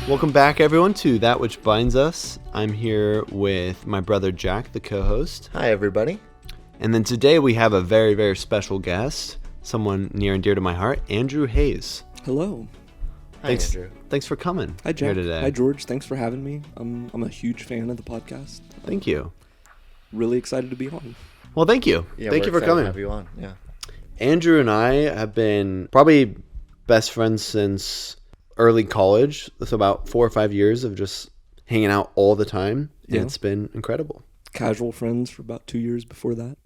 Welcome back, everyone, to That Which Binds Us. I'm here with my brother Jack, the co-host. Hi, everybody. And then today we have a very, very special guest, someone near and dear to my heart, Andrew Hayes. Hello. Hi, Andrew. Thanks for coming. Hi, Jack. Here today. Hi, George. Thanks for having me. I'm a huge fan of the podcast. Thank you. Really excited to be on. Well, thank you. Yeah, thank you for coming. To have you on. Yeah. Andrew and I have been probably best friends since early college. That's about 4 or 5 years of just hanging out all the time. And It's been incredible. Casual friends for about 2 years before that.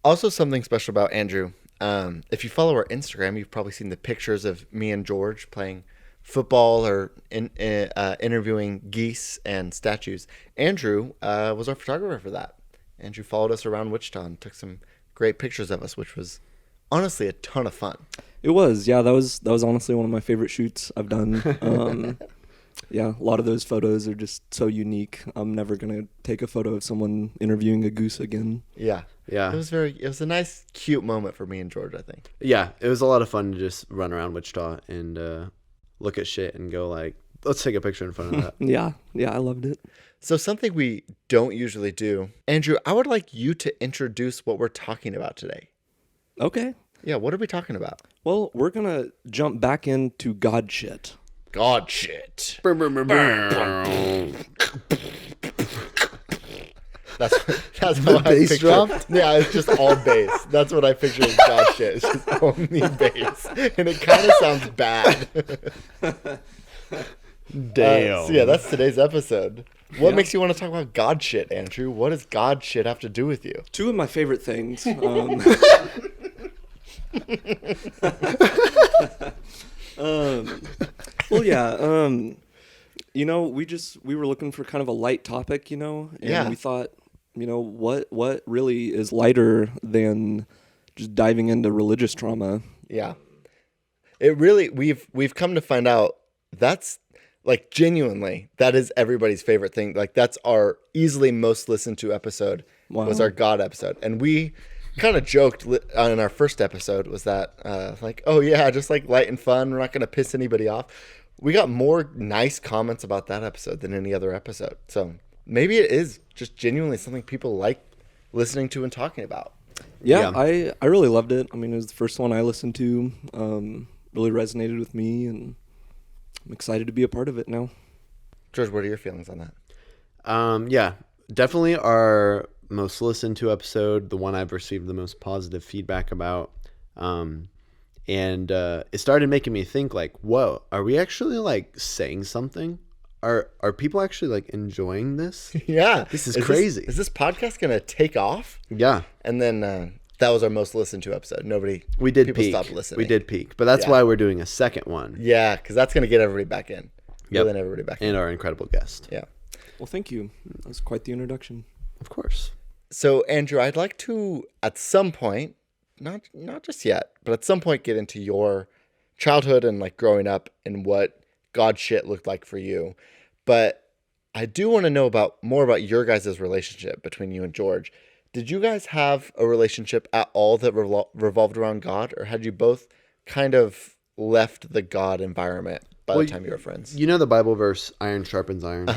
Also, something special about Andrew. If you follow our Instagram, you've probably seen the pictures of me and George playing football or interviewing geese and statues. Andrew was our photographer for that. Andrew followed us around Wichita and took some great pictures of us, which was honestly a ton of fun. It was, yeah. That was honestly one of my favorite shoots I've done. Yeah, a lot of those photos are just so unique. I'm never gonna take a photo of someone interviewing a goose again. Yeah. Yeah. It was a nice, cute moment for me and George, I think. Yeah, it was a lot of fun to just run around Wichita and look at shit and go like, let's take a picture in front of that. Yeah, I loved it. So something we don't usually do. Andrew, I would like you to introduce what we're talking about today. Okay. Yeah, what are we talking about? Well, we're gonna jump back into God shit. God shit. That's how I bass picture. dropped? Yeah, it's just all bass. That's what I picture as God shit. It's just only bass, and it kind of sounds bad. Damn. So yeah, that's today's episode. What makes you want to talk about God shit, Andrew? What does God shit have to do with you? Two of my favorite things. Well, yeah. We were looking for kind of a light topic, and we thought, what really is lighter than just diving into religious trauma? Yeah, it really we've come to find out that's like genuinely that is everybody's favorite thing. Like that's our easily most listened to episode was our God episode, and we kind of joked on our first episode was that like, oh yeah, just like light and fun. We're not going to piss anybody off. We got more nice comments about that episode than any other episode. So maybe it is just genuinely something people like listening to and talking about. Yeah. I really loved it. I mean, it was the first one I listened to. Really resonated with me, and I'm excited to be a part of it now. George, what are your feelings on that? Yeah, definitely our most listened to episode, the one I've received the most positive feedback about. And it started making me think like, whoa, are we actually like saying something? Are people actually like enjoying this? Yeah. This is crazy. Is this podcast going to take off? Yeah. And then that was our most listened to episode. People peak. stopped listening. We did peak, but that's why we're doing a second one. Yeah, because that's going to get everybody back in. Yep. Reeling everybody back in. And our incredible guest. Yeah. Well, thank you. That was quite the introduction. Of course. So, Andrew, I'd like to, at some point, not just yet, but at some point get into your childhood and like growing up and what God shit looked like for you. But I do want to know more about your guys' relationship between you and George. Did you guys have a relationship at all that revolved around God, or had you both kind of left the God environment by the time you were friends? You know the Bible verse, iron sharpens iron.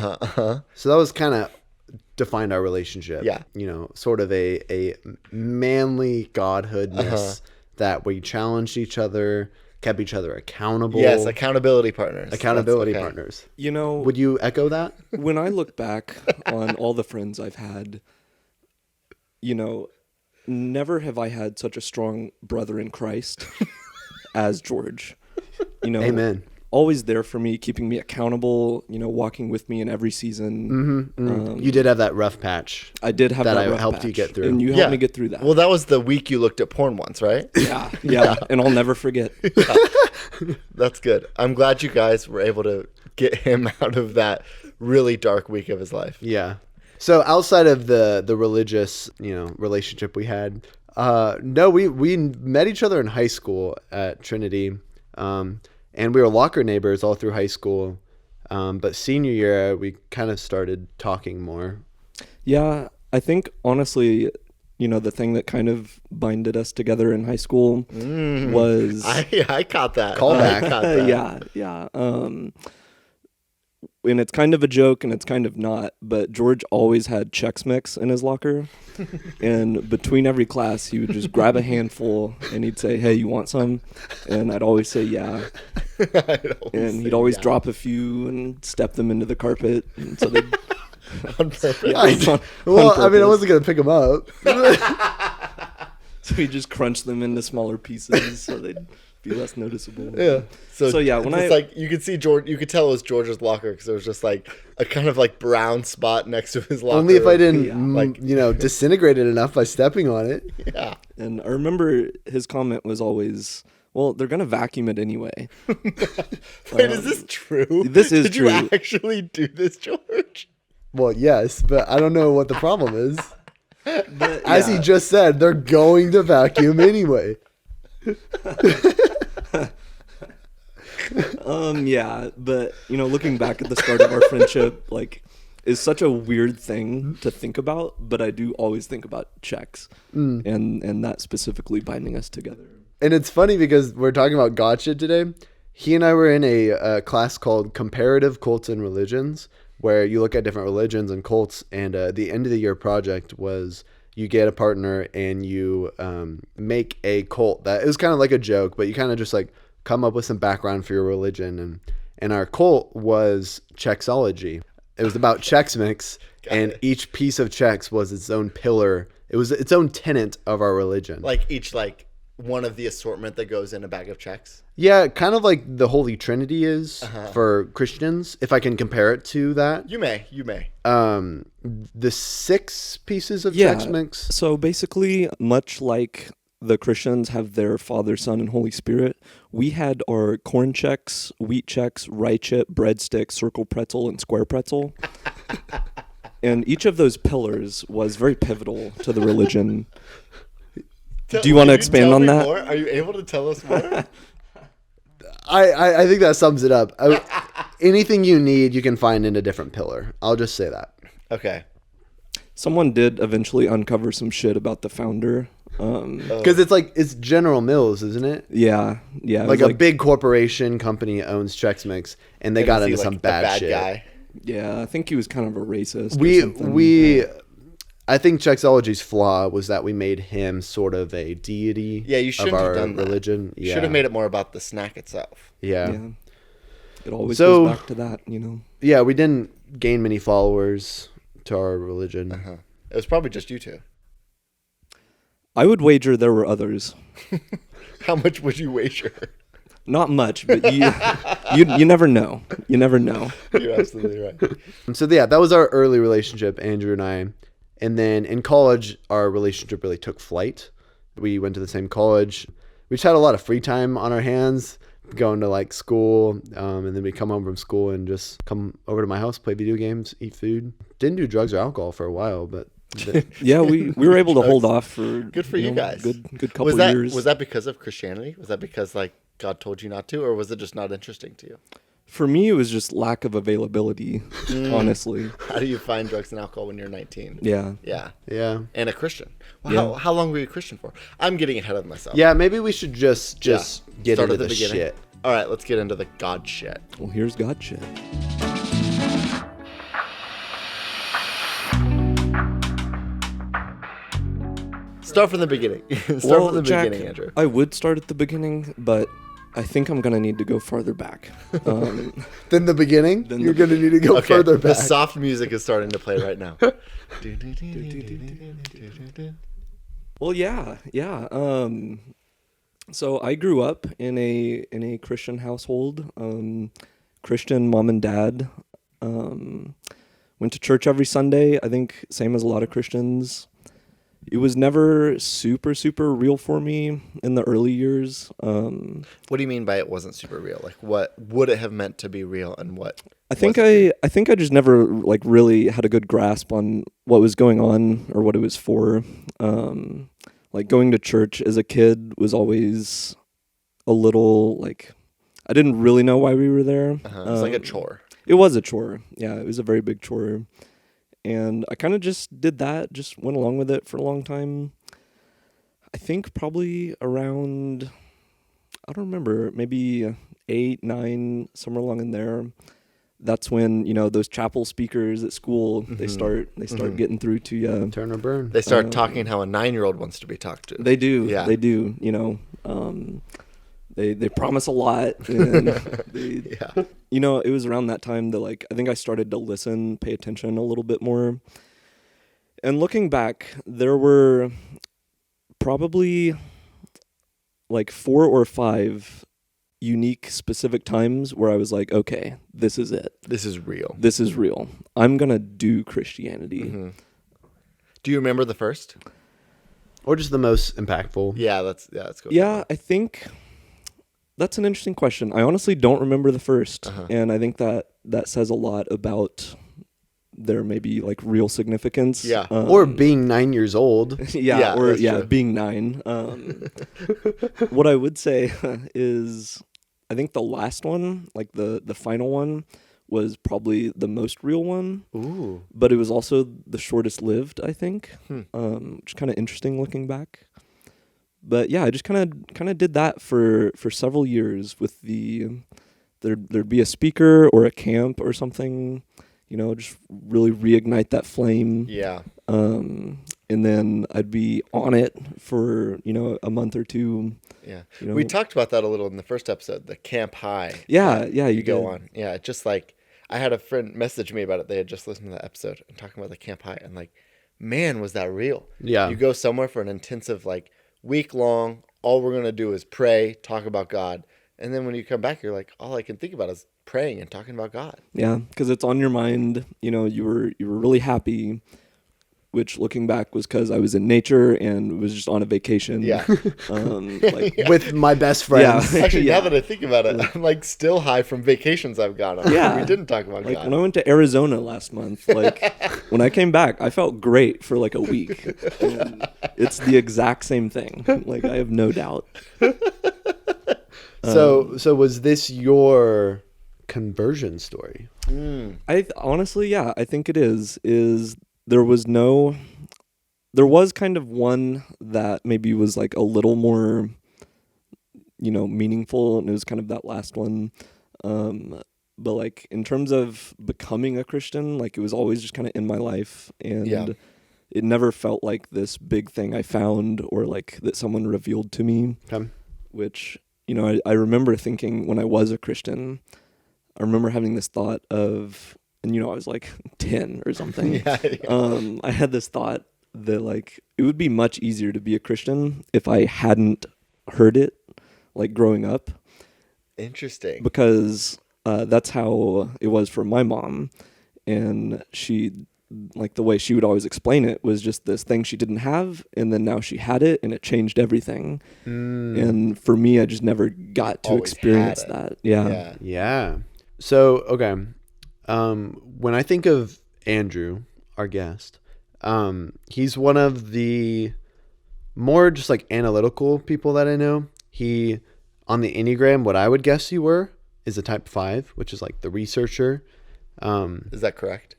So that was kind of defined our relationship. Yeah. Sort of a manly godhoodness that we challenged each other, kept each other accountable. Yes, accountability partners. Partners. Would you echo that? When I look back on all the friends I've had, never have I had such a strong brother in Christ as George. Amen. Always there for me, keeping me accountable, walking with me in every season. You did have that rough patch. I did have that rough I helped patch, you get through. and you helped me get through that. Well, that was the week you looked at porn once, right? Yeah, and I'll never forget. That's good. I'm glad you guys were able to get him out of that really dark week of his life. Yeah. So outside of the religious, relationship we had, no, we met each other in high school at Trinity. And we were locker neighbors all through high school. But senior year, we kind of started talking more. Yeah, I think honestly, the thing that kind of binded us together in high school was I caught that. Callback. I caught that. yeah. And it's kind of a joke and it's kind of not, but George always had Chex Mix in his locker. And between every class, he would just grab a handful and he'd say, "Hey, you want some?" And I'd always say, "Yeah." And he'd always drop a few and step them into the carpet. And so they'd... On purpose. Yeah, I purpose. wasn't gonna pick them up. So he just crunched them into smaller pieces so they'd be less noticeable. Yeah. So yeah, when it's like you could see George, you could tell it was George's locker because there was just like a kind of like brown spot next to his locker. Only if I didn't, like disintegrate it enough by stepping on it. Yeah. And I remember his comment was always, "Well, they're gonna vacuum it anyway." Wait, is this true? This is Did true. you actually do this, George? Well, yes, but I don't know what the problem is. But, As he yeah. just said, they're going to vacuum anyway. Yeah, but looking back at the start of our friendship, like, is such a weird thing to think about, but I do always think about checks and that specifically binding us together. And it's funny because we're talking about God shit today. He and I were in a class called Comparative Cults and Religions, where you look at different religions and cults, and the end of the year project was you get a partner and you make a cult that it was kind of like a joke, but you kind of just like come up with some background for your religion. And our cult was Chexology. It was about Chex Mix, and each piece of Chex was its own pillar. It was its own tenet of our religion. Like each like one of the assortment that goes in a bag of checks. Yeah, kind of like the Holy Trinity is for Christians, if I can compare it to that. You may. The 6 pieces of Yeah. Chex Mix. So basically, much like the Christians have their Father, Son, and Holy Spirit, we had our corn checks, wheat checks, rye chip, breadstick, circle pretzel, and square pretzel. And each of those pillars was very pivotal to the religion. Do you want to expand on that? More? Are you able to tell us more? I think that sums it up. Anything you need, you can find in a different pillar. I'll just say that. Okay. Someone did eventually uncover some shit about the founder. Because it's General Mills, isn't it? Yeah. It Like was a big corporation company owns Chex Mix, and they got Is he, into like, some the bad shit. guy. Yeah, I think he was kind of a racist. Or something. I think Chexology's flaw was that we made him sort of a deity. Yeah, you shouldn't of have our done that. religion. You should have made it more about the snack itself. Yeah. It always So- goes back to that, Yeah, we didn't gain many followers to our religion. It was probably just you two. I would wager there were others. How much would you wager? Not much, but you never know. You never know. You're absolutely right. So yeah, that was our early relationship, Andrew and I. And then in college, our relationship really took flight. We went to the same college. We just had a lot of free time on our hands, going to like school, and then we come home from school and just come over to my house, play video games, eat food. Didn't do drugs or alcohol for a while, but Yeah, we were able to hold off for Good for you guys. Good couple Was that years. was that because of Christianity? Was that because like God told you not to, or was it just not interesting to you? For me, it was just lack of availability, honestly. How do you find drugs and alcohol when you're 19? Yeah. Yeah. yeah. And a Christian. Well, Yeah. how long were you a Christian for? I'm getting ahead of myself. Yeah, maybe we should just get Start into at the the beginning. shit. All right, let's get into the God shit. Well, here's God shit. Start from the beginning. Start Well, from the Jack, beginning, Andrew. I would start at the beginning, but I think I'm gonna need to go farther back. Then the beginning, Then you're the going to need to go Okay, further the back. soft music is starting to play right now. Well, yeah. So I grew up in a Christian household, Christian mom and dad. Went to church every Sunday. I think same as a lot of Christians. It was never super real for me in the early years. What do you mean by it wasn't super real? Like, what would it have meant to be real, and what? I think wasn't? I think I just never like really had a good grasp on what was going on or what it was for. Like going to church as a kid was always a little like I didn't really know why we were there. It was like a chore. It was a chore. Yeah, it was a very big chore. And I kind of just did that, just went along with it for a long time. think probably around, I don't remember, maybe 8, 9, somewhere along in there. That's when, those chapel speakers at school, they start getting through to you. Turn or burn. They start talking how a 9-year-old wants to be talked to. They do. Yeah. They do. They promise a lot. And it was around that time that I think I started to listen, pay attention a little bit more. And looking back, there were probably 4 or 5 unique specific times where I was like, okay, this is it. This is real. This is real. I'm going to do Christianity. Mm-hmm. Do you remember the first? Or just the most impactful? Yeah, let's go. Yeah, I think that's an interesting question. I honestly don't remember the first. And I think that says a lot about their maybe real significance. Yeah. Or being 9 years old. True. Being 9. What I would say is, I think the last one, the final one, was probably the most real one. Ooh. But it was also the shortest lived, I think. Which is kind of interesting looking back. But yeah, I just kind of did that for several years with there'd be a speaker or a camp or something, just really reignite that flame. Yeah. And then I'd be on it for, a month or two. Yeah. We talked about that a little in the first episode, the camp high. Yeah, you go on. Yeah, just I had a friend message me about it. They had just listened to that episode and talking about the camp high, and man, was that real. Yeah. You go somewhere for an intensive week long, all we're going to do is pray, talk about God. And then when you come back, you're all I can think about is praying and talking about God. Yeah, because it's on your mind. You were really happy, which looking back was because I was in nature and was just on a vacation. Yeah. With my best friends. Yeah. Actually, now that I think about it, I'm still high from vacations I've gone on. Yeah. We didn't talk about God. When I went to Arizona last month, when I came back, I felt great for a week. And it's the exact same thing. I have no doubt. So was this your conversion story? Honestly, yeah, I think it is there was kind of one that maybe was a little more, meaningful, and it was kind of that last one. But in terms of becoming a Christian, it was always just kind of in my life, and it never felt like this big thing I found or that someone revealed to me. Okay. Which, I remember thinking when I was a Christian, I remember having this thought of, and I was 10 or something. I had this thought that it would be much easier to be a Christian if I hadn't heard it growing up. Interesting. Because that's how it was for my mom, and she the way she would always explain it was just this thing she didn't have, and then now she had it, and it changed everything. And for me, I just never got to Always experience had it. that. Yeah. So, okay. When I think of Andrew, our guest, he's one of the more just analytical people that I know. He, on the Enneagram, what I would guess you were is a type 5, which is the researcher. Is that correct?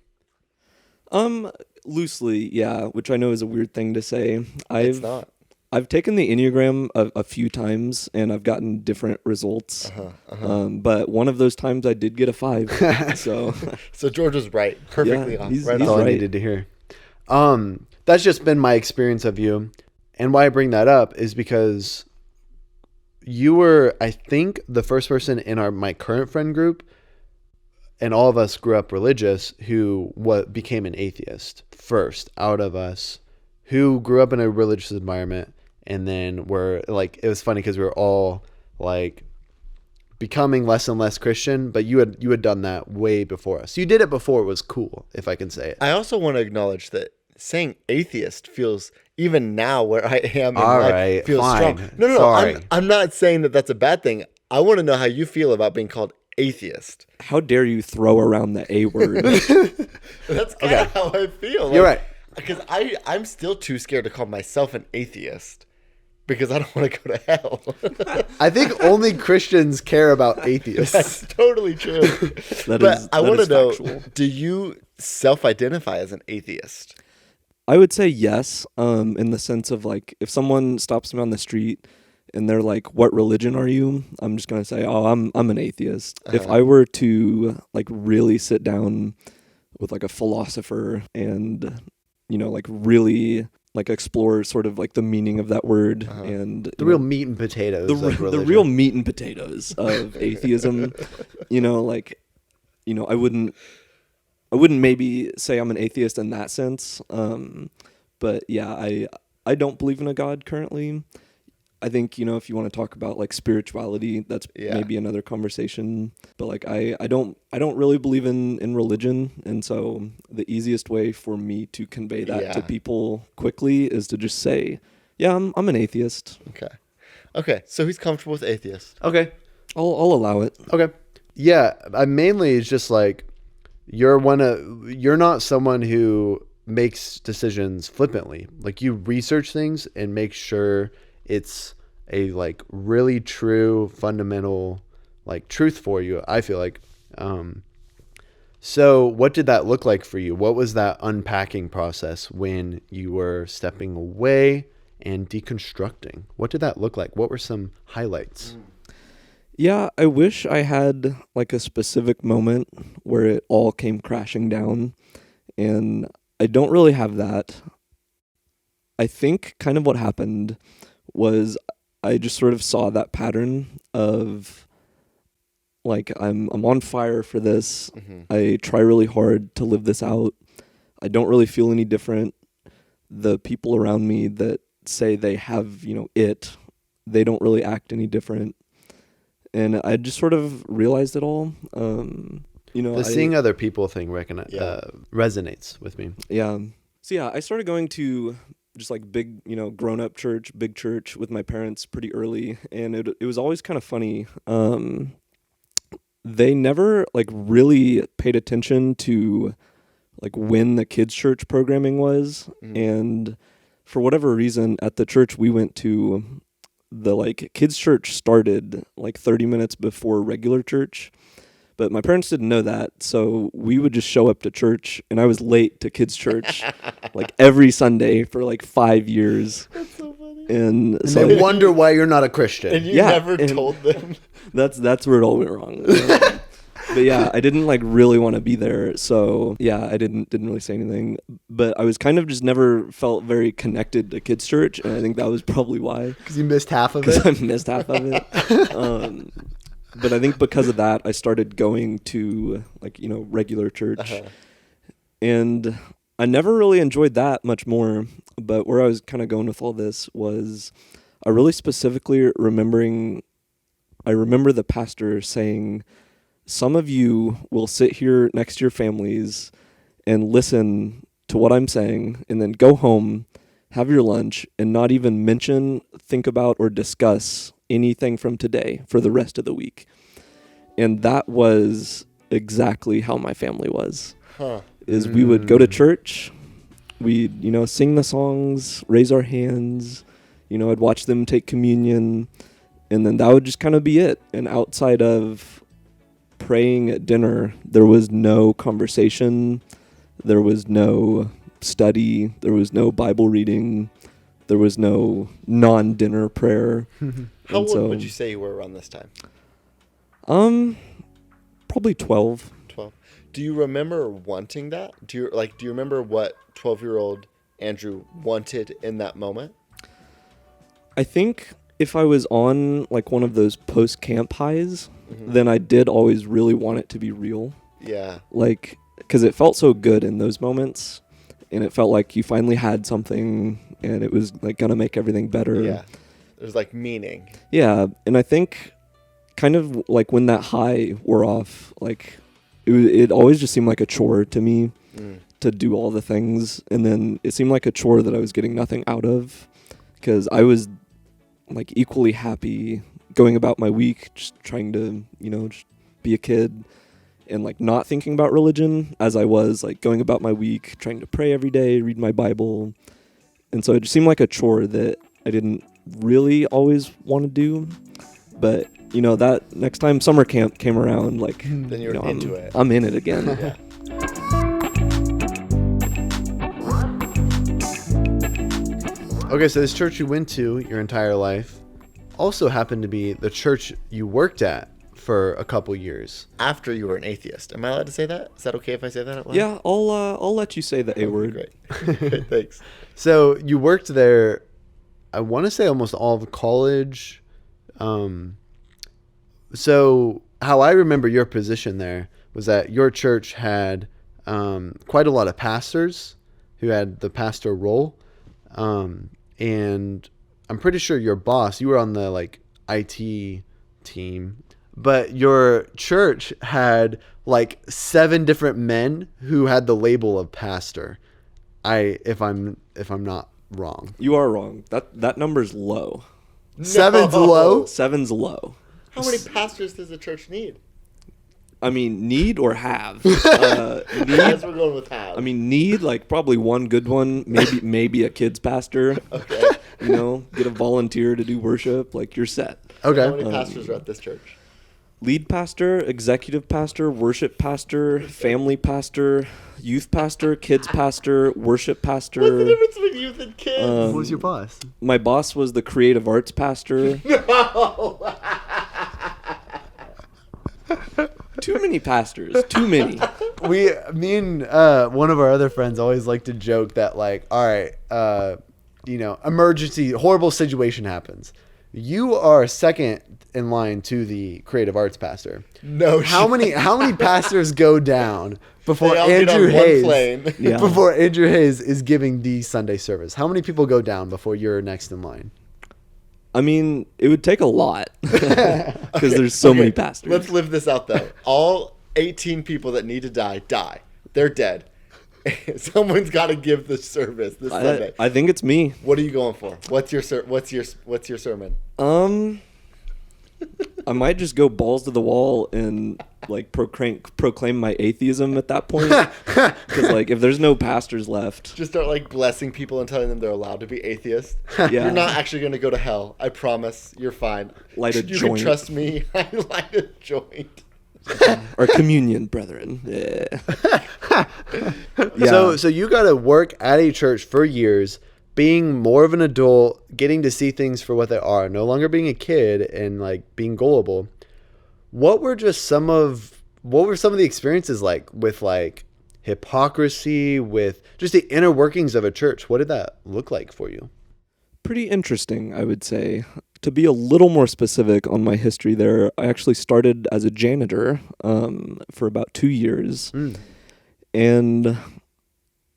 Loosely, yeah, which I know is a weird thing to say. It's not. I've taken the Enneagram a few times, and I've gotten different results. But one of those times I did get a 5. So George was right. Perfectly Yeah, off. he's- Right he's on. All I right. needed to hear. That's just been my experience of you. And why I bring that up is because you were, I think, the first person in my current friend group, and all of us grew up religious, who became an atheist first out of us, who grew up in a religious environment, and then were it was funny because we were all becoming less and less Christian, but you had done that way before us. You did it before it was cool, if I can say it. I also want to acknowledge that saying atheist feels, even now where I am in All life, right, feels fine. strong. No. Sorry. I'm not saying that that's a bad thing. I want to know how you feel about being called atheist. how dare you throw around the A word? That's kind of how I feel. You're right. Because I'm still too scared to call myself an atheist because I don't want to go to hell. I think only Christians care about atheists. That's totally true. That But is- I that want to is know, factual. do you self-identify as an atheist? I would say yes, in the sense of like if someone stops me on the street and they're like, "What religion are you?" I'm just gonna say, "Oh, I'm an atheist." If I were to like really sit down with like a philosopher and like really like explore sort of like the meaning of that word and The real meat and potatoes of the religion. real meat and potatoes of atheism, like I wouldn't maybe say I'm an atheist in that sense. But yeah, I don't believe in a God currently. I think, if you want to talk about like spirituality, that's maybe another conversation. But like I don't really believe in religion, and so the easiest way for me to convey that to people quickly is to just say, yeah, I'm an atheist. Okay. So he's comfortable with atheist. Okay. I'll allow it. Okay. Yeah, I mainly it's just like you're not someone who makes decisions flippantly. Like you research things and make sure it's a like really true fundamental like truth for you, I feel like. So what did that look like for you? What was that unpacking process when you were stepping away and deconstructing? What did that look like? What were some highlights? Yeah, I wish I had like a specific moment where it all came crashing down, and I don't really have that. I think kind of what happened was I just sort of saw that pattern of like I'm on fire for this. I try really hard to live this out. I don't really feel any different. The people around me that say they have, they don't really act any different. And I just sort of realized it all. The seeing other people thing resonates with me. Yeah. So yeah, I started going to just like big, grown up church, big church with my parents pretty early. And it was always kind of funny. They never like really paid attention to like when the kids' church programming was. And for whatever reason at the church we went to, the like kids' church started like 30 minutes before regular church. But my parents didn't know that, so we would just show up to church, and I was late to kids' church like every Sunday for like 5 years. That's so funny. And so they wonder why you're not a Christian. And you never told them. That's where it all went wrong. But yeah, I didn't like really want to be there, so yeah, I didn't really say anything. But I was kind of just never felt very connected to kids' church, and I think that was probably why. Because you missed half of it. Because I missed half of it. But I think because of that, I started going to like, regular church. And I never really enjoyed that much more. But where I was kind of going with all this was I really specifically remember the pastor saying, some of you will sit here next to your families and listen to what I'm saying and then go home, have your lunch, and not even mention, think about, or discuss anything from today for the rest of the week. And that was exactly how my family was. Is we would go to church, we'd, sing the songs, raise our hands, I'd watch them take communion, and then that would just kind of be it. And outside of praying at dinner, there was no conversation, there was no study, there was no Bible reading, there was no non-dinner prayer. How old would you say you were around this time? Probably 12. 12. Do you remember wanting that? Do you remember what 12-year-old Andrew wanted in that moment? I think if I was on like one of those post-camp highs, then I did always really want it to be real. Yeah. Like, because it felt so good in those moments, and it felt like you finally had something, and it was like gonna make everything better. Yeah. There's like meaning. Yeah, and I think kind of like when that high wore off, like it always just seemed like a chore to me to do all the things, and then it seemed like a chore that I was getting nothing out of, because I was like equally happy going about my week, just trying to, just be a kid and like not thinking about religion, as I was like going about my week, trying to pray every day, read my Bible. And so it just seemed like a chore that I didn't really always want to do. But, that next time summer camp came around, like, then you're into it. I'm in it again. Yeah. Okay, so this church you went to your entire life also happened to be the church you worked at for a couple years. After you were an atheist. Am I allowed to say that? Is that okay if I say that out loud? Yeah, I'll let you say the A word. Great. Great, thanks. So you worked there, I want to say almost all of college. So how I remember your position there was that your church had quite a lot of pastors who had the pastor role. And I'm pretty sure your boss, you were on the like IT team, but your church had like 7 different men who had the label of pastor. If I'm not wrong. You are wrong. That number's low. 7's low? 7's low. How many pastors does the church need? I mean, need or have? As we're going with have. I mean, need, like, probably one good one, maybe a kid's pastor. Okay. You know, get a volunteer to do worship, like, you're set. Okay. How many pastors are at this church? Lead pastor, executive pastor, worship pastor, family pastor, youth pastor, kids pastor, worship pastor. What's the difference between youth and kids? What was your boss? My boss was the creative arts pastor. No. Too many pastors. Too many. Me and one of our other friends always like to joke that, like, all right, emergency, horrible situation happens. You are second in line to the creative arts pastor. No. How many pastors go down before They all get Andrew on one Hayes plane. Yeah. before Andrew Hayes is giving the Sunday service? How many people go down before you're next in line? I mean, it would take a lot because there's so many pastors. Let's live this out, though. All 18 people that need to die. They're dead. Someone's got to give the service this Sunday. I think it's me. What are you going for? What's your sermon? I might just go balls to the wall and like proclaim my atheism at that point. Because like if there's no pastors left, Just start like blessing people and telling them they're allowed to be atheists. Yeah. You're not actually going to go to hell. I promise. You're fine. Light a You joint. can trust me. I light a joint. or communion, brethren. Yeah. So you got to work at a church for years, being more of an adult, getting to see things for what they are, no longer being a kid and like being gullible. What were some of the experiences like with like hypocrisy, with just the inner workings of a church? What did that look like for you? Pretty interesting, I would say. To be a little more specific on my history there, I actually started as a janitor for about 2 years. And,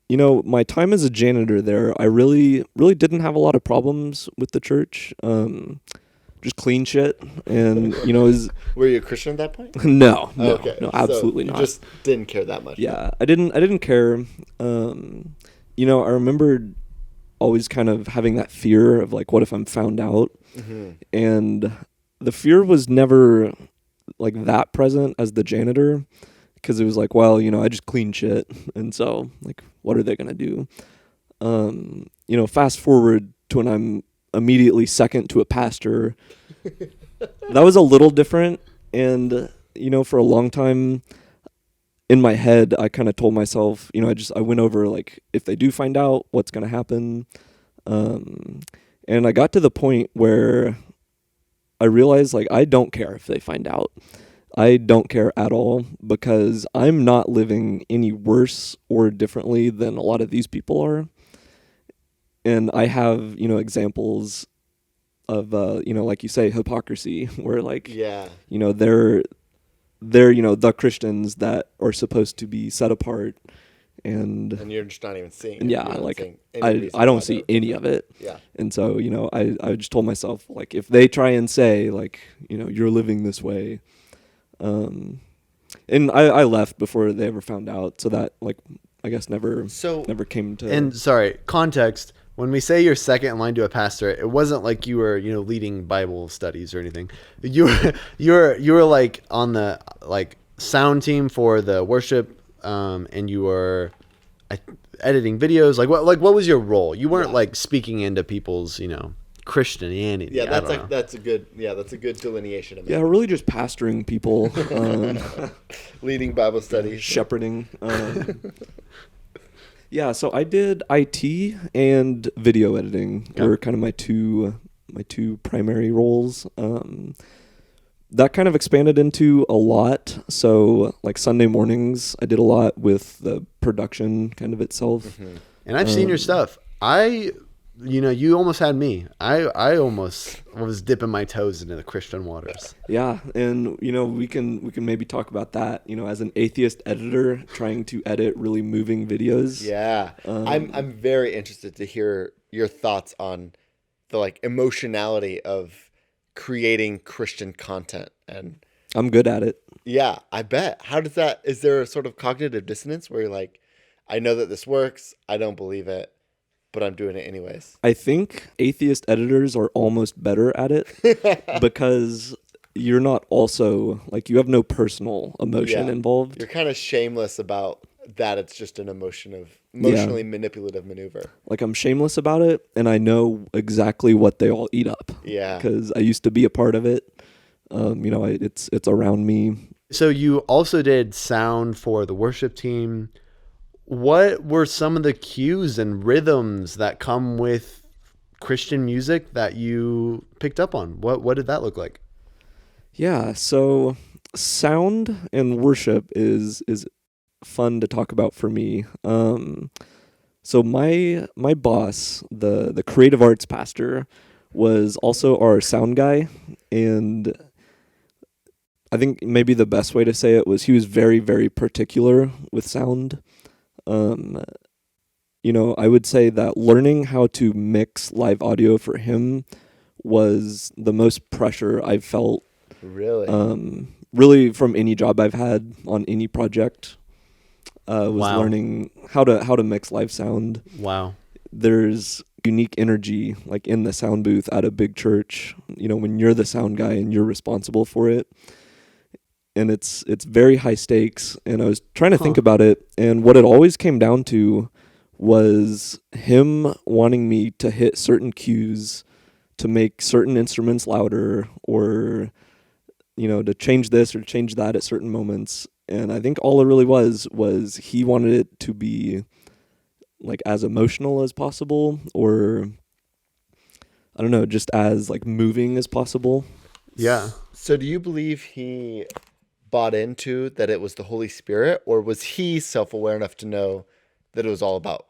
you know, my time as a janitor there, I really didn't have a lot of problems with the church. Just clean shit. And, you know, Were you a Christian at that point? no, Okay. no, absolutely So not. You just didn't care that much. Yeah, I didn't care. You know, I remembered always kind of having that fear of like, what if I'm found out? Mm-hmm. And the fear was never like that present as the janitor, because it was like, well, you know, I just clean shit, and so like, what are they gonna do? You know, fast forward to when I'm immediately second to a pastor. That was a little different, and you know, for a long time in my head, I kind of told myself, you know, I went over like, if they do find out, what's gonna happen. And I got to the point where I realized, like, I don't care if they find out. I don't care at all, because I'm not living any worse or differently than a lot of these people are. And I have, you know, examples of, you know, like you say, hypocrisy, where like, Yeah. you know, they're, you know, the Christians that are supposed to be set apart. And you're just not even seeing it. yeah, You're not like seeing any I reason don't why see they're- any of it. Yeah. And so, you know, I just told myself, like, if they try and say, like, you know, you're living this way, and I left before they ever found out. So that, like, I guess never came to. And sorry, context. When we say you're second in line to a pastor, it wasn't like you were, you know, leading Bible studies or anything. You were like on the like sound team for the worship, and you were editing videos. Like what was your role? You weren't like speaking into people's, you know, Christianity. Yeah, I don't know. that's a good delineation of it. yeah, really just pastoring people, Leading Bible studies. shepherding. Yeah, so I did IT and video editing Yeah. were kind of my two primary roles. That kind of expanded into a lot. So like Sunday mornings, I did a lot with the production kind of itself. And I've seen your stuff. You almost had me. I almost was dipping my toes into the Christian waters. Yeah, and we can maybe talk about that. As an atheist editor trying to edit really moving videos. Yeah. I'm very interested to hear your thoughts on the like emotionality of creating Christian content. And I'm good at it. yeah, I bet. How does that, is there a sort of cognitive dissonance where you're like, I know that this works, I don't believe it, but I'm doing it anyways? I think atheist editors are almost better at it because you're not also like you have no personal emotion Yeah. involved. You're kind of shameless about that. It's just an emotionally manipulative maneuver. Like I'm shameless about it, and I know exactly what they all eat up. Yeah. Because I used to be a part of it. It's around me. So you also did sound for the worship team. What were some of the cues and rhythms that come with Christian music that you picked up on? What did that look like? Yeah. So sound and worship is fun to talk about for me. So my boss, the creative arts pastor, was also our sound guy, and I think maybe the best way to say it was he was very, very particular with sound. I would say that learning how to mix live audio for him was the most pressure I've felt, Really? really from any job I've had on any project. Was Wow. learning how to mix live sound. Wow. There's unique energy like in the sound booth at a big church, when you're the sound guy and you're responsible for it. And it's very high stakes. And I was trying to think about it, and what it always came down to was him wanting me to hit certain cues to make certain instruments louder, or to change this or change that at certain moments. And I think all it really was he wanted it to be like as emotional as possible, or I don't know, just as like moving as possible. Yeah. So do you believe he bought into that it was the Holy Spirit, or was he self-aware enough to know that it was all about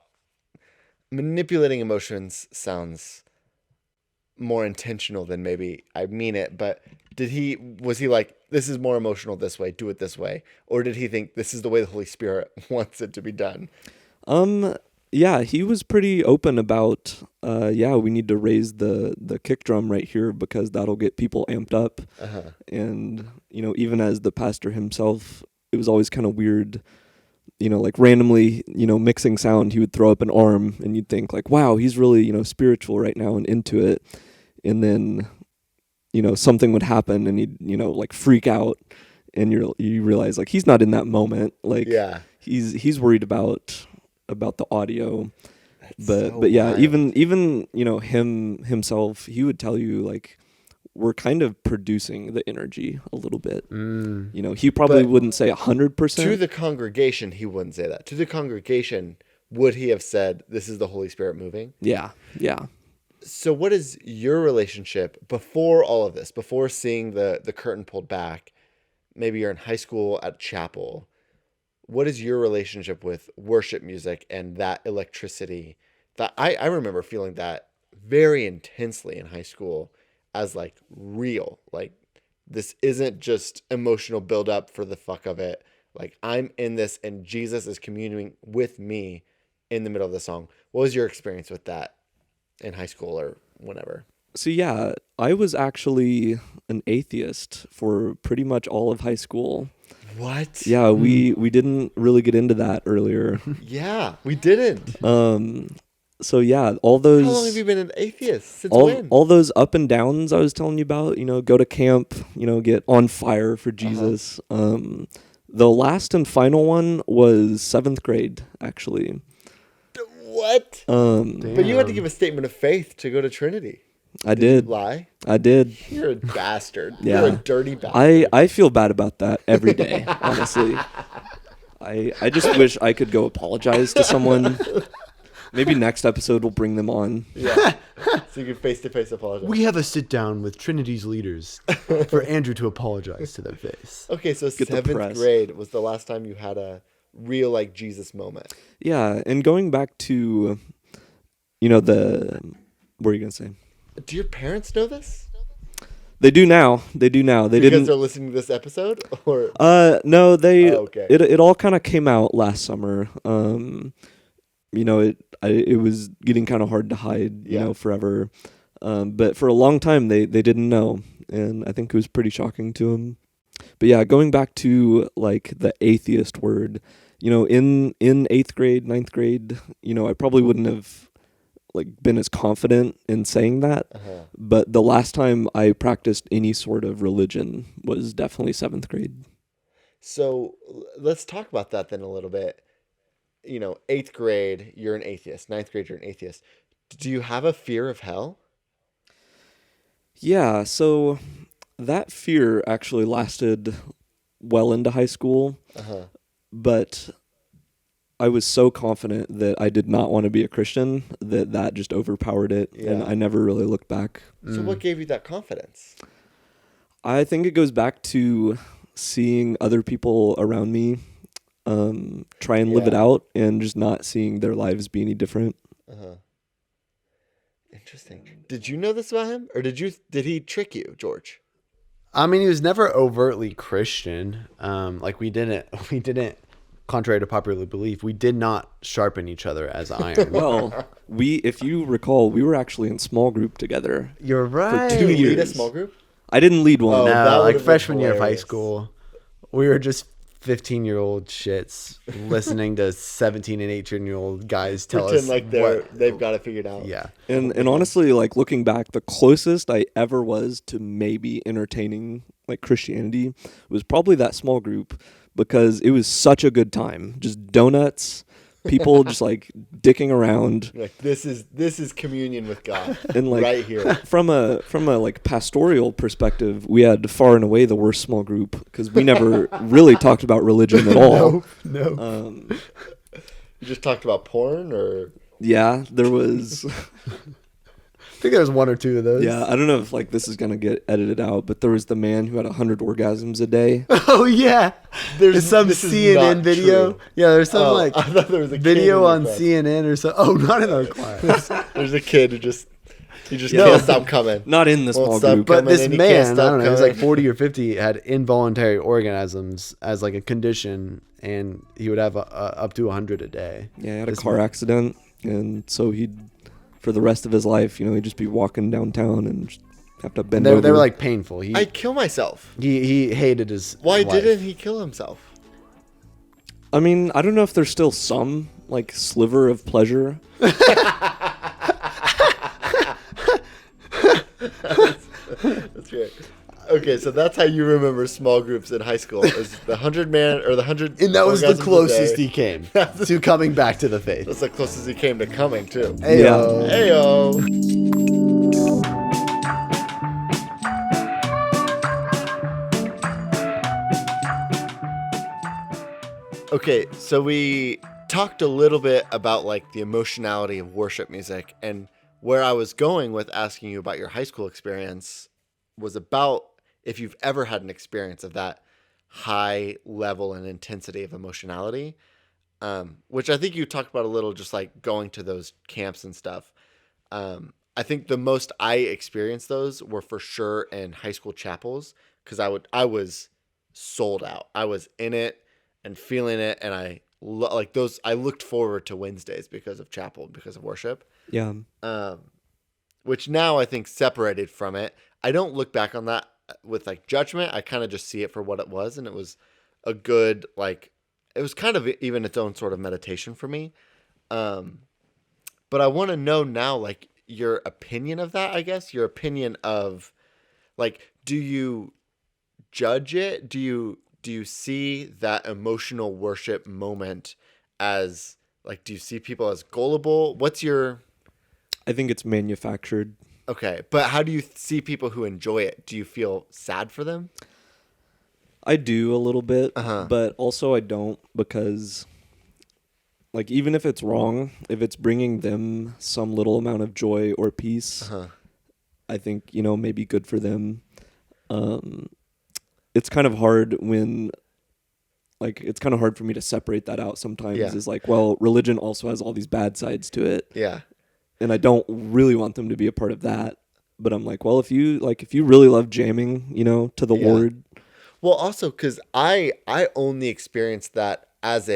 manipulating emotions? Sounds more intentional than maybe I mean it, but was he like, this is more emotional this way, do it this way? Or did he think this is the way the Holy Spirit wants it to be done? Yeah, he was pretty open about, we need to raise the kick drum right here because that'll get people amped up. Uh-huh. And, even as the pastor himself, it was always kind of weird, like randomly, mixing sound, he would throw up an arm and you'd think like, wow, he's really, spiritual right now and into it. And then, something would happen and he'd, like freak out, and you realize like he's not in that moment. Like Yeah. he's worried about the audio. So But yeah, wild. even him himself, he would tell you like we're kind of producing the energy a little bit. He probably But wouldn't say To 100%. the congregation, he wouldn't say that. To the congregation, would he have said, this is the Holy Spirit moving? Yeah. So what is your relationship before all of this, before seeing the curtain pulled back? Maybe you're in high school at chapel. What is your relationship with worship music and that electricity? That I remember feeling that very intensely in high school as like real. Like this isn't just emotional buildup for the fuck of it. Like I'm in this and Jesus is communing with me in the middle of the song. What was your experience with that in high school or whenever? So yeah, I was actually an atheist for pretty much all of high school. What? Yeah, we didn't really get into that earlier. Yeah, we didn't. So yeah, all How long have those you been an atheist? Since when? all those up and downs I was telling you about, go to camp, get on fire for Jesus. The last and final one was 7th grade, actually. What? But you had to give a statement of faith to go to Trinity. I You did. lie? I did. You're a bastard. Yeah. You're a dirty bastard. I feel bad about that every day, honestly. I just wish I could go apologize to someone. Maybe next episode we'll bring them on. Yeah. So you can face-to-face apologize. We have a sit down with Trinity's leaders for Andrew to apologize to their face. Okay, so Get the 7th press. grade was the last time you had a real like Jesus moment. Yeah, and going back to, what were you gonna say? Do your parents know this? They do now. They do now. They Because didn't. they're listening to this episode, or No, they. Oh, okay. It all kind of came out last summer. It was getting kind of hard to hide, Yeah. forever. But for a long time, they didn't know, and I think it was pretty shocking to them. But yeah, going back to like the atheist word, in 8th grade, 9th grade, I probably wouldn't have like been as confident in saying that. Uh-huh. But the last time I practiced any sort of religion was definitely 7th grade. So let's talk about that then a little bit. 8th grade, you're an atheist. 9th grade, you're an atheist. Do you have a fear of hell? Yeah, so that fear actually lasted well into high school, Uh-huh. but I was so confident that I did not want to be a Christian that just overpowered it, and Yeah. I never really looked back. So what gave you that confidence? I think it goes back to seeing other people around me try and live it Yeah. out and just not seeing their lives be any different. Uh-huh. Interesting. Did you know this about him, or did he trick you, George? I mean, he was never overtly Christian. Like we didn't, contrary to popular belief, we did not sharpen each other as iron. Well, if you recall, we were actually in small group together. You're right. For 2 Did you lead a years. small group? I didn't lead one. Oh, that No, like would've been freshman year of high hilarious. school, we were just 15-year-old shits listening to 17 and 18-year-old guys tell Pretend us like they've got it figured out. Yeah. And honestly, like looking back, the closest I ever was to maybe entertaining like Christianity was probably that small group, because it was such a good time. Just donuts, people just like dicking around. Like this is communion with God And like right here. from a like pastoral perspective, we had far and away the worst small group because we never really talked about religion at all. No. You just talked about porn, or Yeah, there was. I think there was one or two of those. Yeah, I don't know if like this is gonna get edited out, but there was the man who had 100 orgasms a day. Oh yeah. There's some this is CNN not video. true. Yeah, there's some I thought there was a kid video in your on class. CNN or so. Oh, not in our class. There's a kid who just Yeah. can't stop coming. Not in the Won't small stop group. But coming this and he can't man, I stop don't know, he was like coming. 40 or 50, had involuntary orgasms as like a condition, and he would have up to 100 a day. Yeah, he had a This car man- accident, and so he'd, for the rest of his life, he'd just be walking downtown and just have to bend They over. were like painful. He I'd kill myself. he hated his Why life. didn't he kill himself? I mean, I don't know if there's still some like sliver of pleasure. That's great. Okay, so that's how you remember small groups in high school. Is the 100-man or the 100? And that was the orgasms a closest day. he came to coming back to the faith. That's the closest he came to coming too. Ayo. Heyo. Okay, so we talked a little bit about like the emotionality of worship music, and where I was going with asking you about your high school experience was about if you've ever had an experience of that high level and intensity of emotionality, which I think you talked about a little, just like going to those camps and stuff. I think the most I experienced those were for sure in high school chapels, because I was sold out. I was in it and feeling it, and I looked forward to Wednesdays because of chapel, because of worship. Yeah. Which now I think separated from it. I don't look back on that with like judgment. I kind of just see it for what it was, and it was a good, like, it was kind of even its own sort of meditation for me. But I want to know now, like, your opinion of that, I guess. Your opinion of, like, do you judge it? Do you see that emotional worship moment as, like, do you see people as gullible? What's your... I think it's manufactured. Okay, but how do you see people who enjoy it? Do you feel sad for them? I do a little bit, Uh-huh. but also I don't, because like even if it's wrong, if it's bringing them some little amount of joy or peace, Uh-huh. I think, maybe good for them. It's kind of hard when it's kind of hard for me to separate that out sometimes. Yeah. Is like, well, religion also has all these bad sides to it, Yeah. and I don't really want them to be a part of that. But I'm like, well, if you really love jamming, to the Yeah. Lord. Well, also because I only experienced that as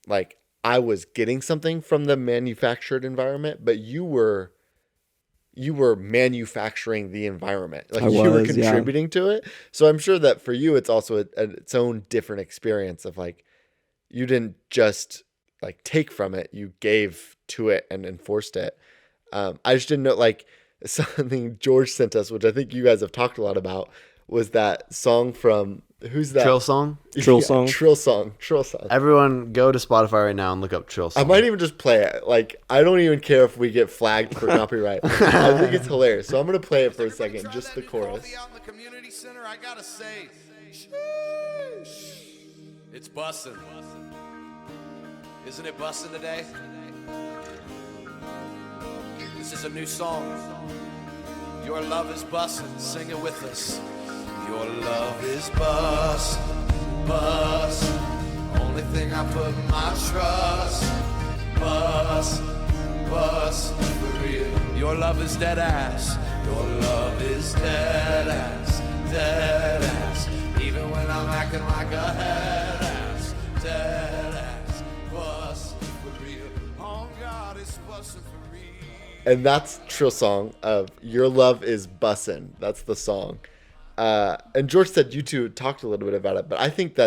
like I was getting something from the manufactured environment, but you were manufacturing the environment. Like I you were was, yeah. contributing to it. So I'm sure that for you, it's also its own different experience of like, you didn't just like take from it, you gave to it and enforced it. I just didn't know, like, something George sent us, which I think you guys have talked a lot about, was that song from, who's that? Trill song. Trill song. Trill song. Everyone go to Spotify right now and look up Trill I song. might even just play it. Like, I don't even care if we get flagged for copyright. I think it's hilarious. So I'm going to play it for a second, just the chorus. Out in the community center, I gotta say, sheesh. It's bussin'. Isn't it bussin' today? This is a new song. Your love is bussin'. Sing it with us. Your love is bussin', bussin'. Only thing I put my trust. Bussin', bussin' for real. Your love is dead ass. Your love is dead ass, dead ass. Even when I'm acting like a head ass, dead ass. Bussin' for real. On God, it's bussin' for real. And that's Trill song of Your Love is Bussin'. That's the song. And George said you two talked a little bit about it, but I think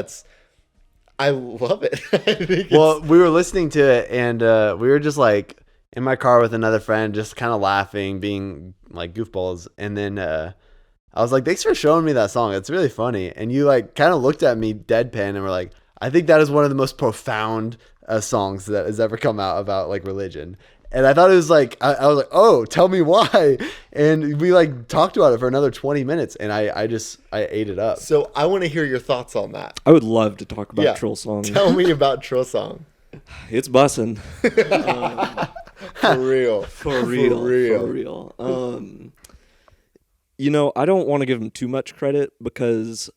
I love it. I think Well, we were listening to it, and we were just like in my car with another friend, just kind of laughing, being like goofballs. And then I was like, "Thanks for showing me that song. It's really funny." And you like kind of looked at me deadpan and were like, "I think that is one of the most profound songs that has ever come out about like religion." And I thought it was like, I was like, "Oh, tell me why." And we like talked about it for another 20 minutes, and I ate it up. So I want to hear your thoughts on that. I would love to talk about Trill song. Tell me about Trill song. It's bussin'. For real. For real. I don't want to give him too much credit, because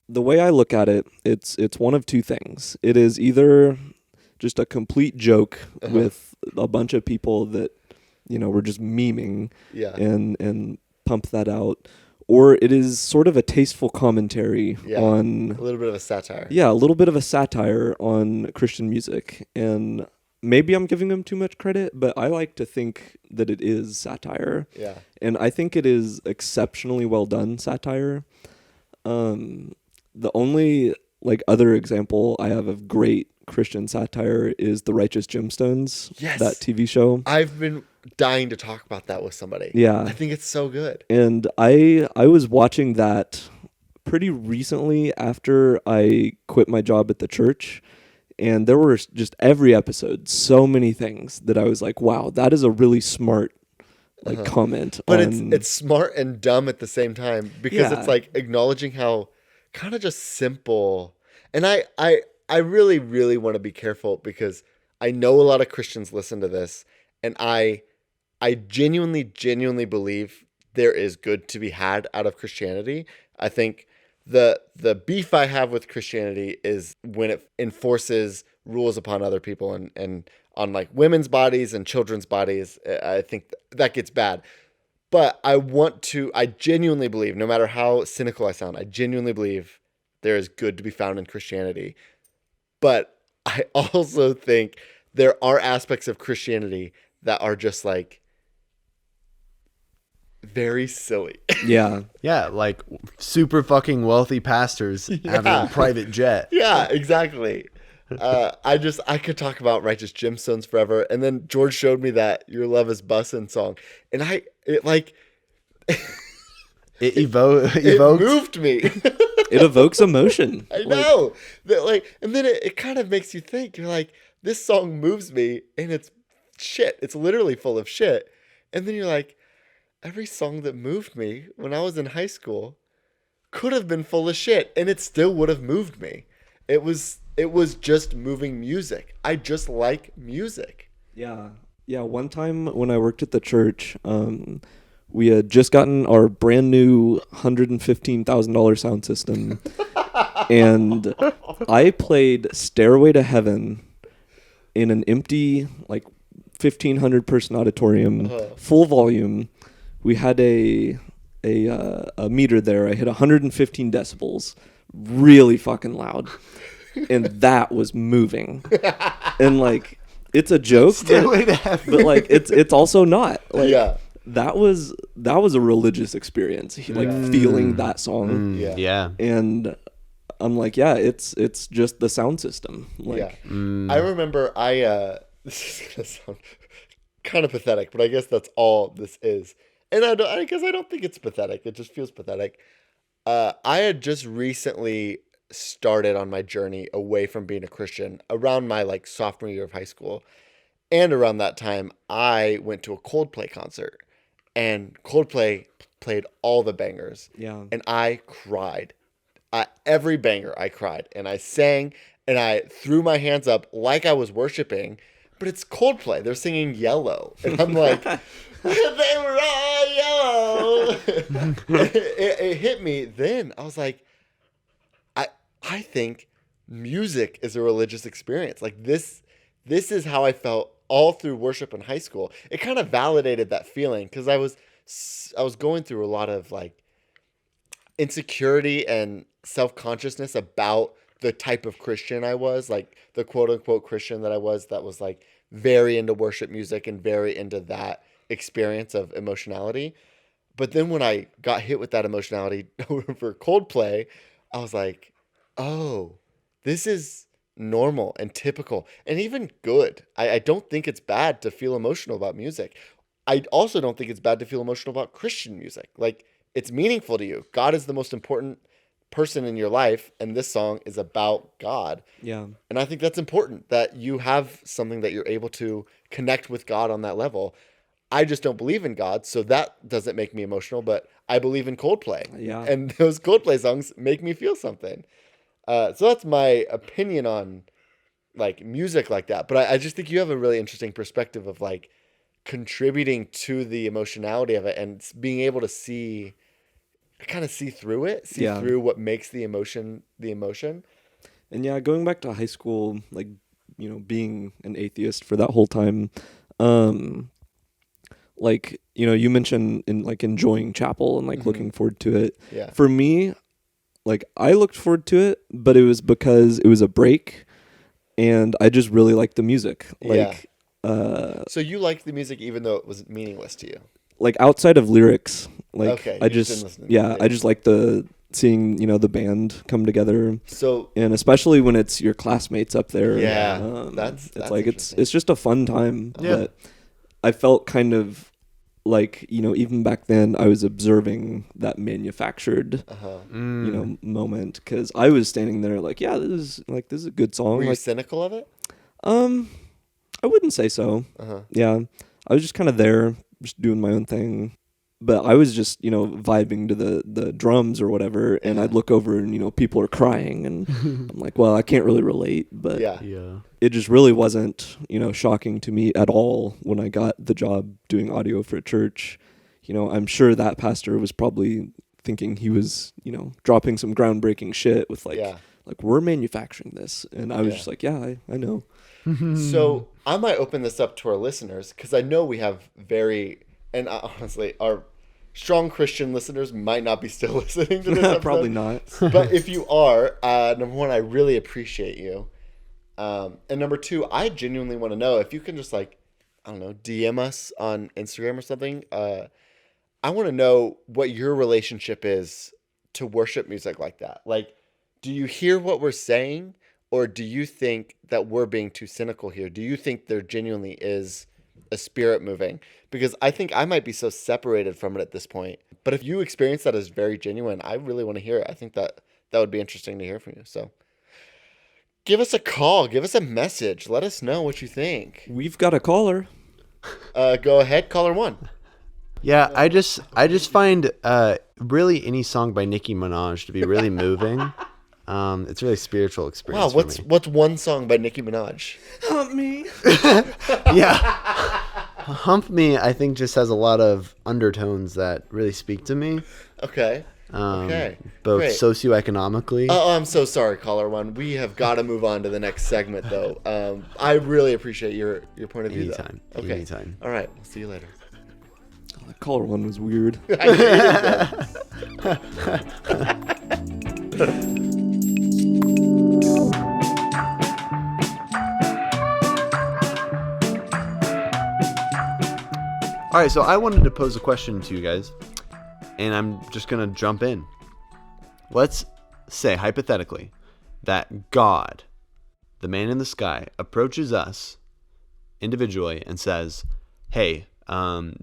the way I look at it, it's one of two things. It is either just a complete joke with a bunch of people that, were just memeing and pump that out, or it is sort of a tasteful commentary on a little bit of a satire. Yeah, a little bit of a satire on Christian music. And maybe I'm giving him too much credit, but I like to think that it is satire. Yeah. And I think it is exceptionally well done satire. The only other example I have of great Christian satire is The Righteous Gemstones, Yes. that TV show. I've been dying to talk about that with somebody. Yeah. I think it's so good. And I was watching that pretty recently after I quit my job at the church. And there were just every episode, so many things that I was like, wow, that is a really smart comment. But on, it's smart and dumb at the same time, because Yeah. it's like acknowledging how kind of just simple. And I really, really want to be careful, because I know a lot of Christians listen to this, and I genuinely believe there is good to be had out of Christianity. I think the beef I have with Christianity is when it enforces rules upon other people and on like women's bodies and children's bodies. I think that gets bad. But I genuinely believe, no matter how cynical I sound, I genuinely believe there is good to be found in Christianity. But I also think there are aspects of Christianity that are just like very silly. yeah. Yeah, like super fucking wealthy pastors having a private jet. Yeah, exactly. I could talk about Righteous Gemstones forever. And then George showed me that Your Love is Bussin' song. And it Evoked. moved me. It evokes emotion. I know. And then it kind of makes you think. You're like, this song moves me, and it's shit. It's literally full of shit. And then you're like, every song that moved me when I was in high school could have been full of shit and it still would have moved me. It was just moving music. I just like music. Yeah. Yeah. One time when I worked at the church, we had just gotten our brand new $115,000 sound system. And I played Stairway to Heaven in an empty, like 1,500 person auditorium, full volume. We had a meter there. I hit 115 decibels, really fucking loud. And that was moving. And like, it's a joke, but like it's also not. Like, Yeah. that was a religious experience. Like feeling that song. Yeah. And I'm like, yeah, it's just the sound system. Like, Yeah. I remember this is gonna sound kind of pathetic, but I guess that's all this is. And I guess I don't think it's pathetic. It just feels pathetic. I had just recently started on my journey away from being a Christian around my like sophomore year of high school. And around that time, I went to a Coldplay concert, and Coldplay played all the bangers. Yeah. And I cried. Every banger I cried, and I sang, and I threw my hands up like I was worshiping. But it's Coldplay. They're singing Yellow. And I'm like, they were all yellow. It hit me then. I was like, I think music is a religious experience. Like this is how I felt all through worship in high school. It kind of validated that feeling because I was going through a lot of like insecurity and self-consciousness about the type of Christian I was, like the quote unquote Christian that was like very into worship music and very into that experience of emotionality. But then when I got hit with that emotionality for Coldplay, I was like, oh, this is normal and typical and even good. I don't think it's bad to feel emotional about music. I also don't think it's bad to feel emotional about Christian music. Like, it's meaningful to you. God is the most important person in your life, and this song is about God. Yeah. And I think that's important, that you have something that you're able to connect with God on that level. I just don't believe in God, so that doesn't make me emotional, but I believe in Coldplay. Yeah. And those Coldplay songs make me feel something. So that's my opinion on like music like that. But I just think you have a really interesting perspective of like contributing to the emotionality of it and being able to see through it, through what makes the emotion the emotion. And yeah, going back to high school, like, you know, being an atheist for that whole time, like, you know, you mentioned in like enjoying chapel and like looking forward to it. Yeah. For me, like I looked forward to it, but it was because it was a break and I just really liked the music. Like, so you liked the music even though it was meaningless to you? Like outside of lyrics, like Okay, I you just didn't just, listen to yeah, music. I just like seeing, you know, the band come together. So And especially when it's your classmates up there. Yeah, that's it's like interesting. it's just a fun time. Yeah. But I felt kind of like, you know, even back then I was observing that manufactured you know, moment, because I was standing there like, yeah, this is a good song. were you Like, cynical of it? I wouldn't say so. Yeah, I was just kind of there, just doing my own thing. But I was just, you know, vibing to the drums or whatever, and I'd look over and, you know, people are crying, and I'm like, well, I can't really relate, but Yeah. it just really wasn't, you know, shocking to me at all when I got the job doing audio for a church. You know, I'm sure that pastor was probably thinking he was, you know, dropping some groundbreaking shit with like, Yeah. like we're manufacturing this, and I was Yeah. just like, yeah, I know. So I might open this up to our listeners because I know we have and honestly, our strong Christian listeners might not be still listening to this episode. Probably not. But if you are, number one, I really appreciate you. And number two, I genuinely want to know if you can just like, I don't know, DM us on Instagram or something. I want to know what your relationship is to worship music like that. Like, do you hear what we're saying, or do you think that we're being too cynical here? Do you think there genuinely is a spirit moving? Because I think I might be so separated from it at this point. But if you experience that as very genuine, I really want to hear it. I think that would be interesting to hear from you. So give us a call. Give us a message. Let us know what you think. We've got a caller. Go ahead. Caller one. Yeah, I just find really any song by Nicki Minaj to be really moving. It's a really spiritual Wow, experience for me. what's one song by Nicki Minaj? Help me. Yeah. Hump Me, I think, just has a lot of undertones that really speak to me. Okay. Okay. Both Great. socioeconomically. Oh, I'm so sorry, caller one. We have got to move on to the next segment, though. I really appreciate your point of view. Anytime. Though. Okay. Anytime. All right. We'll see you later. The color one was weird. All right, so I wanted to pose a question to you guys, and I'm just going to jump in. Let's say, hypothetically, that God, the man in the sky, approaches us individually and says, hey,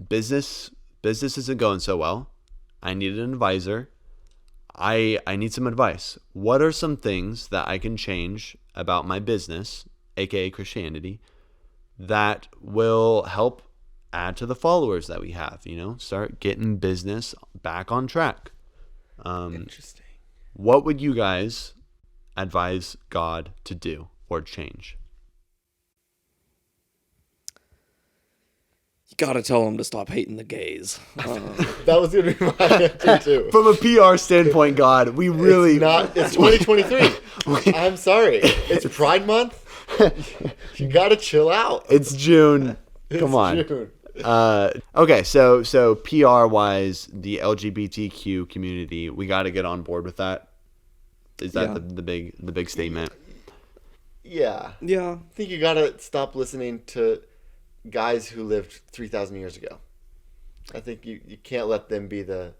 business isn't going so well. I need an advisor. I need some advice. What are some things that I can change about my business, aka Christianity, that will help add to the followers that we have? Start getting business back on track. Interesting. What would you guys advise God to do or change? You gotta tell him to stop hating the gays. That was going to be my answer, too. From a PR standpoint, God, we really It's 2023. I'm sorry. It's Pride Month. You got to chill out. It's June. Come on. June. Okay, so PR wise, the LGBTQ community, we got to get on board with that. Is that Yeah. the big statement? Yeah. Yeah. I think you got to stop listening to guys who lived 3,000 years ago. I think you can't let them be the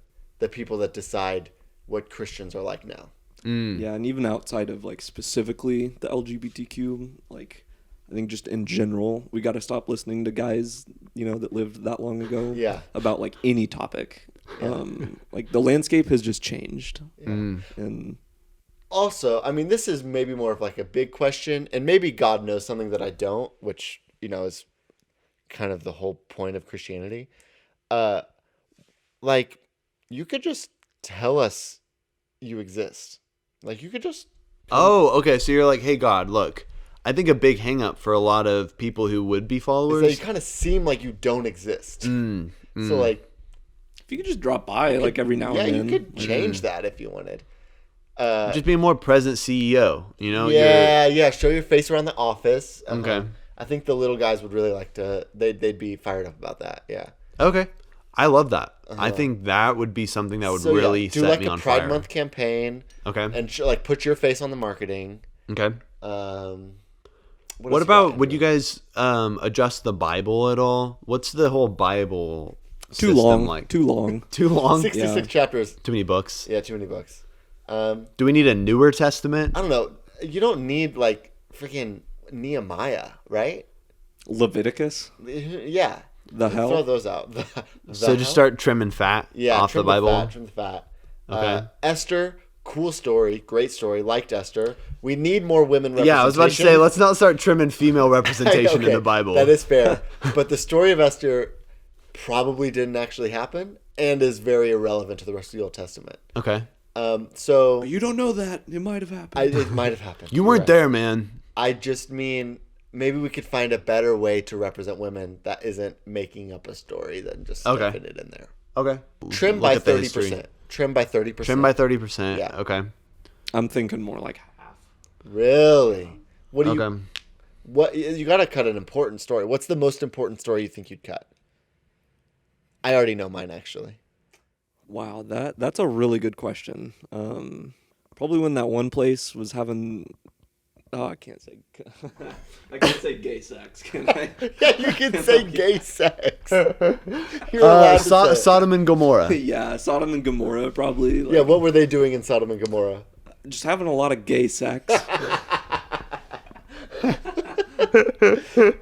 people that decide what Christians are like now. Yeah, and even outside of like specifically the LGBTQ, like I think just in general, we got to stop listening to guys, that lived that long ago. Yeah. About like any topic. Like the landscape has just changed. Yeah. And Also, I mean, this is maybe more of like a big question, and maybe God knows something that I don't, which, is kind of the whole point of Christianity. Like, you could just tell us you exist. Like, you could just... Oh, okay. So you're like, hey, God, look, I think a big hang up for a lot of people who would be is followers. that you kind of seem like you don't exist. So, like... if you could just drop by like every now and then. Yeah, you could change that if you wanted. Just be a more present CEO, Yeah, show your face around the office. Okay. I think the little guys would really like to... They'd be fired up about that, yeah. Okay. I love that. I think that would be something that would really do set like me a on Pride fire. Month campaign. Okay. And put your face on the marketing. Okay. What What else about, got? would you guys adjust the Bible at all? What's the whole Bible Too system long. like? Too long. Too long? 66 Yeah. chapters. Too many books? Yeah, too many books. Do we need a newer testament? I don't know. You don't need like freaking Nehemiah, right? Leviticus. Yeah. The hell? Throw those out. So just start trimming fat off the trim Bible? Trim the fat. Okay. Esther, cool story, great story. Liked Esther. We need more women representation. Yeah, I was about to say, let's not start trimming female representation in Okay, the Bible. That is fair. But the story of Esther probably didn't actually happen and is very irrelevant to the rest of the Old Testament. Okay. So You don't know that. It might have happened. it might have happened. You weren't Right. there, man. I just mean maybe we could find a better way to represent women that isn't making up a story than just stuffing it in there. Okay. Trim Look by at the history. 30%. Trim by 30%. Trim by 30%. Yeah. Okay. I'm thinking more like half. Really? What do Okay. you got to cut an important story. What's the most important story you think you'd cut? I already know mine actually. Wow, that's a really good question. Probably when that one place was having. Oh, I can't say. I can't say gay sex, can I? Yeah, you can say gay sex. You're allowed to say it. Sodom and Gomorrah. Yeah, Sodom and Gomorrah probably. Like, Yeah, what were they doing in Sodom and Gomorrah? just having a lot of gay sex.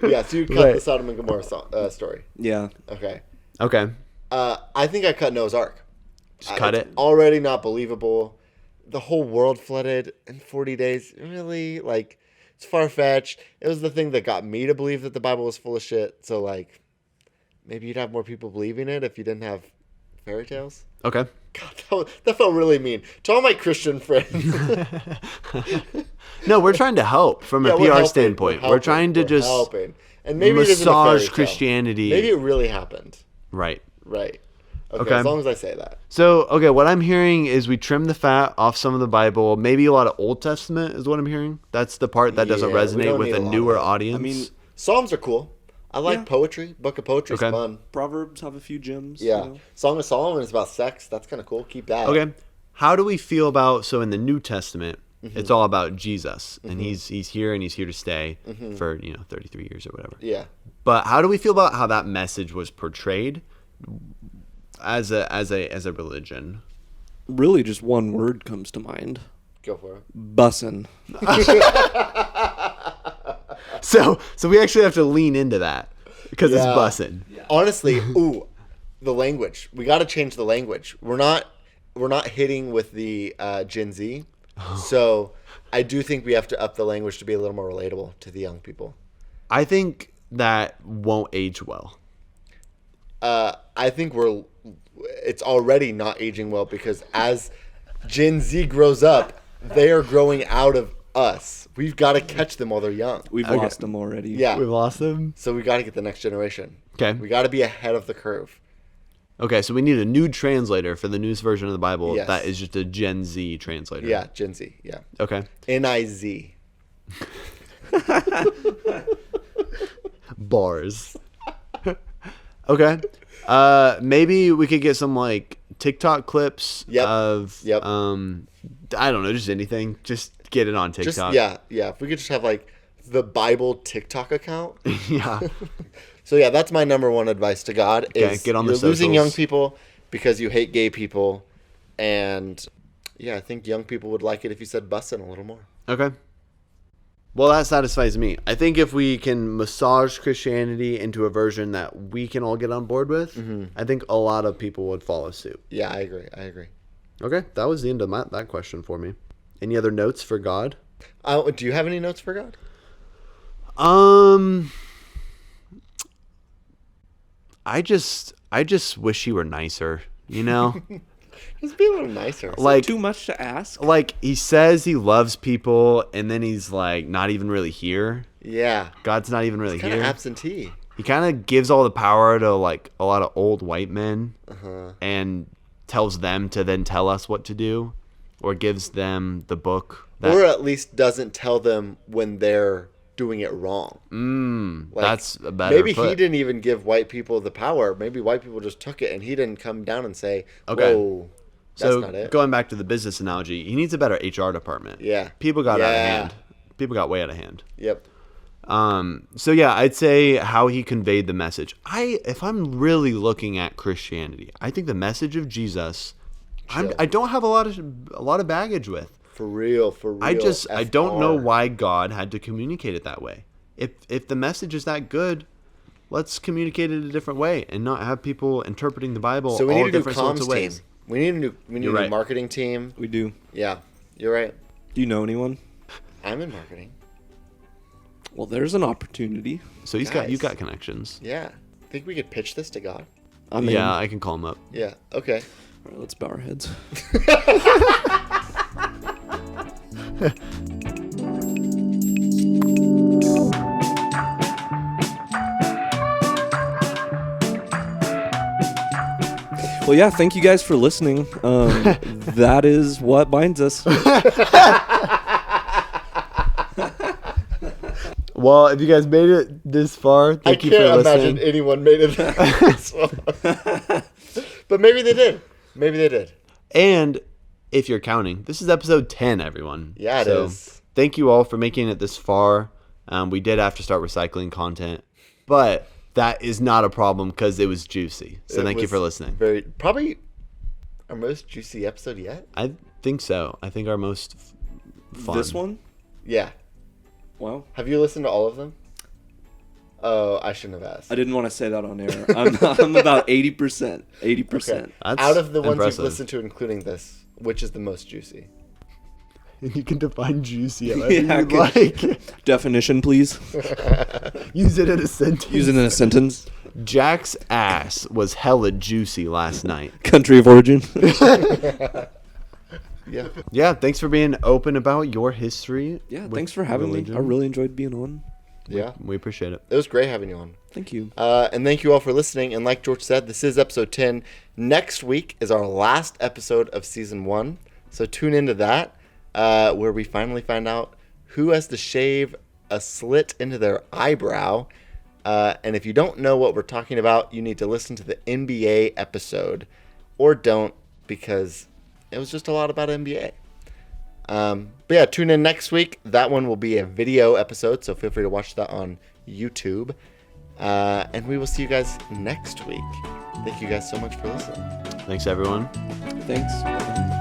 Yeah, so you cut the Sodom and Gomorrah story. Yeah. Okay. Okay. I think I cut Noah's Ark. Just cut It's it. already not believable. The whole world flooded in 40 days. Really? Like, it's far-fetched. It was the thing that got me to believe that the Bible was full of shit. So, like, maybe you'd have more people believing it if you didn't have fairy tales. Okay. God, that felt really mean. To all my Christian friends. No, we're trying to help from a we're PR helping, standpoint. We're trying to we're just helping. And maybe it isn't a fairy massage tale. Christianity. Maybe it really happened. Right. Right. Okay. As long as I say that. So, okay, what I'm hearing is we trim the fat off some of the Bible. Maybe a lot of Old Testament is what I'm hearing. That's the part that doesn't Yeah, we resonate don't with need a a lot newer of that. audience. I mean, Psalms are cool. I like Yeah. poetry. Book of poetry is Okay. fun. Proverbs have a few gems. Yeah. You know? Song of Solomon is about sex. That's kind of cool. Keep that. okay, how do we feel about, so in the New Testament, it's all about Jesus, and he's here and he's here to stay for 33 years or whatever. Yeah. But how do we feel about how that message was portrayed as a religion? Really, just one word comes to mind. Go for it. Bussin. So we actually have to lean into that because it's Yeah. bussin'. Honestly, the language. We got to change the language. We're not hitting with the Gen Z. So I do think we have to up the language to be a little more relatable to the young people. I think that won't age well. I think it's already not aging well because as Gen Z grows up, they are growing out of us. We've got to catch them while they're young. We've lost them already. Yeah. We've lost them. So we got to get the next generation. Okay. We got to be ahead of the curve. Okay, so we need a new translator for the newest version of the Bible Yes. that is just a Gen Z translator. Yeah, Gen Z. Yeah. Okay. NIZ. Bars. Okay. Maybe we could get some like TikTok clips Yep. of Yep. I don't know, just anything. Just get it on TikTok. Just yeah. If we could just have like the Bible TikTok account. Yeah. So yeah, that's my number one advice to God is get on the you're losing socials. young people because you hate gay people, and yeah, I think young people would like it if you said bussin' a little more. Okay. Well, that satisfies me. I think if we can massage Christianity into a version that we can all get on board with, I think a lot of people would follow suit. Yeah, I agree. Okay, that was the end of that question for me. Any other notes for God? Do you have any notes for God? I just wish he were nicer, you know? Just be a little nicer. Like Too much to ask. like he says he loves people and then he's like not even really here. Yeah, God's not even really kind of here. absentee. He kind of gives all the power to like a lot of old white men and tells them to then tell us what to do, or gives them the book that Or at least doesn't tell them when they're doing it wrong. Like, that's a better maybe he put. didn't even give white people the power. Maybe white people just took it, and he didn't come down and say, Okay. "Whoa, that's So not it." going back to the business analogy, he needs a better HR department. Yeah. People got out of Yeah. hand. People got way out of hand. Yep. So yeah, I'd say how he conveyed the message. If I'm really looking at Christianity, I think the message of Jesus, I don't have a lot of baggage with. For real. I don't know FR. why God had to communicate it that way. If the message is that good, let's communicate it a different way and not have people interpreting the Bible So we all need a new different sorts comms of team. ways. We need a new right. marketing team. We do. Yeah, you're right. Do you know anyone? I'm in marketing. Well, there's an opportunity. So you've Nice. got connections. Yeah. Think we could pitch this to God? I mean, Yeah, I can call him up. Yeah. Okay. all right, let's bow our heads. Well, yeah, thank you guys for listening. That is what binds us. Well, if you guys made it this far, thank you for can't listening. imagine anyone made it this far. But maybe they did. Maybe they did. And if you're counting, this is episode 10, everyone. Yeah, it is. Thank you all for making it this far. We did have to start recycling content, but that is not a problem because it was juicy. So It thank you was for listening. Probably our most juicy episode yet. I think so. I think our most fun. This one? Yeah. Wow. Have you listened to all of them? Oh, I shouldn't have asked. I didn't want to say that on air. I'm about 80%. 80%. Okay. That's Out of the ones impressive. you've listened to, including this, which is the most juicy? And you can define juicy however Yeah, you good. like. Definition, please. Use it in a sentence. Use it in a sentence. Jack's ass was hella juicy last night. Country of origin. Yeah. Yeah, thanks for being open about your history. Yeah, with thanks for having religion. me. I really enjoyed being on. Yeah. We appreciate it. It was great having you on. Thank you. And thank you all for listening. And like George said, this is episode 10. Next week is our last episode of season 1. So tune into that, where we finally find out who has to shave a slit into their eyebrow. And if you don't know what we're talking about, you need to listen to the NBA episode. Or don't, because it was just a lot about NBA. But yeah, tune in next week. That one will be a video episode, so feel free to watch that on YouTube. And we will see you guys next week. Thank you guys so much for listening. Thanks, everyone. Thanks.